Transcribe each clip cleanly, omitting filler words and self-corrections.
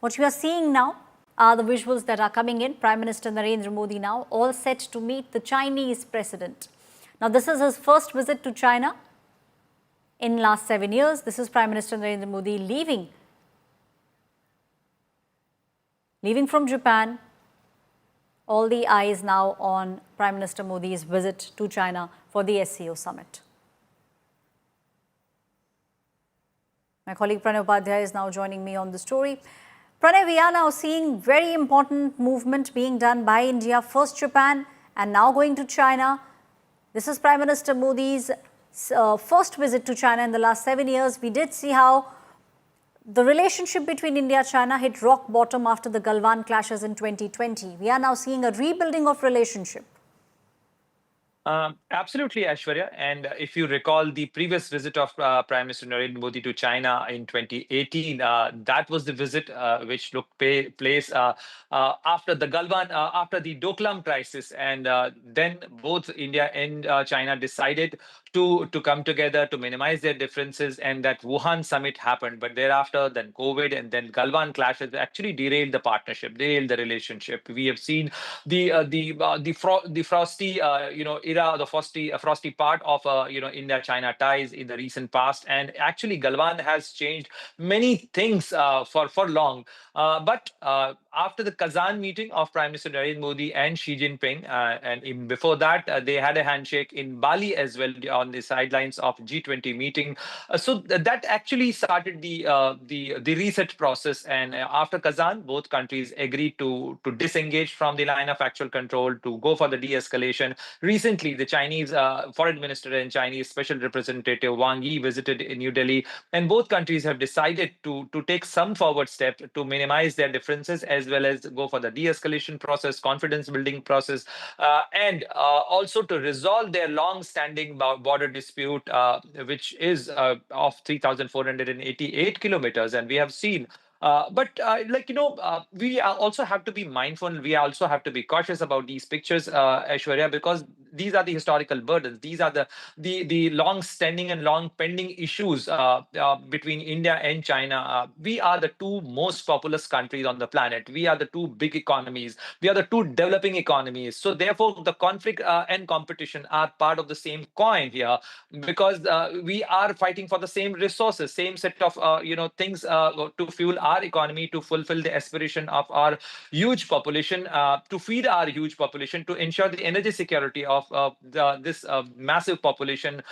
What you are seeing now are the visuals that are coming in. Prime Minister Narendra Modi now all set to meet the Chinese president. Now, this is his first visit to China in last 7 years. This is Prime Minister Narendra Modi leaving from Japan. All the eyes now on Prime Minister Modi's visit to China for the SCO summit. My colleague Pranay Upadhyay is now joining me on the story. Pranay, we are now seeing very important movement being done by India. First Japan and now going to China. This is Prime Minister Modi's first visit to China in the last 7 years. We did see how the relationship between India and China hit rock bottom after the Galwan clashes in 2020. We are now seeing a rebuilding of relationship. Absolutely, Aishwarya. And if you recall the previous visit of Prime Minister Narendra Modi to China in 2018, that was the visit which took place after the Galwan, after the Doklam crisis. And then both India and China decided to come together to minimize their differences, and that Wuhan summit happened. But thereafter, then COVID and then Galwan clashes actually derailed the partnership, derailed the relationship. We have seen the frosty, era, the frosty part of India-China ties in the recent past, and actually Galwan has changed many things for long. But after the Kazan meeting of Prime Minister Narendra Modi and Xi Jinping, and even before that, they had a handshake in Bali as well on the sidelines of G20 meeting. That actually started the reset process. And after Kazan, both countries agreed to disengage from the line of actual control, to go for the de-escalation. Recently, the Chinese foreign minister and Chinese special representative Wang Yi visited in New Delhi, and both countries have decided to take some forward step to minimize their differences, as well as go for the de-escalation process, confidence building process, and also to resolve their long-standing border dispute, which is of 3,488 kilometers. And we have seen we also have to be mindful. We also have to be cautious about these pictures, Aishwarya, because these are the historical burdens. These are the long-standing and long-pending issues between India and China. We are the two most populous countries on the planet. We are the two big economies. We are the two developing economies. So therefore, the conflict and competition are part of the same coin here, because we are fighting for the same resources, same set of things to fuel our economy, to fulfill the aspiration of our huge population, to feed our huge population, to ensure the energy security of this massive population.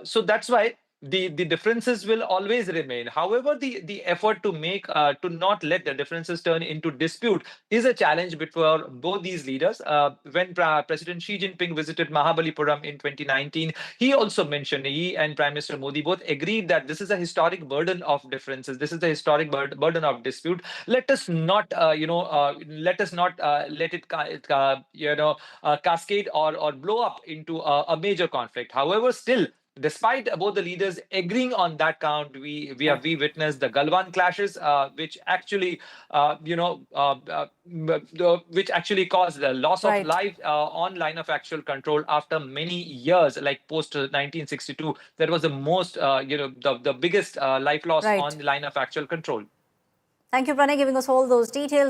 So that's why the differences will always remain. However, the effort to make to not let the differences turn into dispute is a challenge before both these leaders. When President Xi Jinping visited Mahabalipuram in 2019, he also mentioned, he and Prime Minister Modi both agreed that this is a historic burden of differences. This is a historic burden of dispute. Let us not, let it, cascade or blow up into a major conflict. However, still, despite both the leaders agreeing on that count, we witnessed the Galwan clashes, which actually which actually caused the loss of life on line of actual control after many years, like post 1962. That was the most the biggest life loss on the line of actual control. Thank you, Pranay, giving us all those details.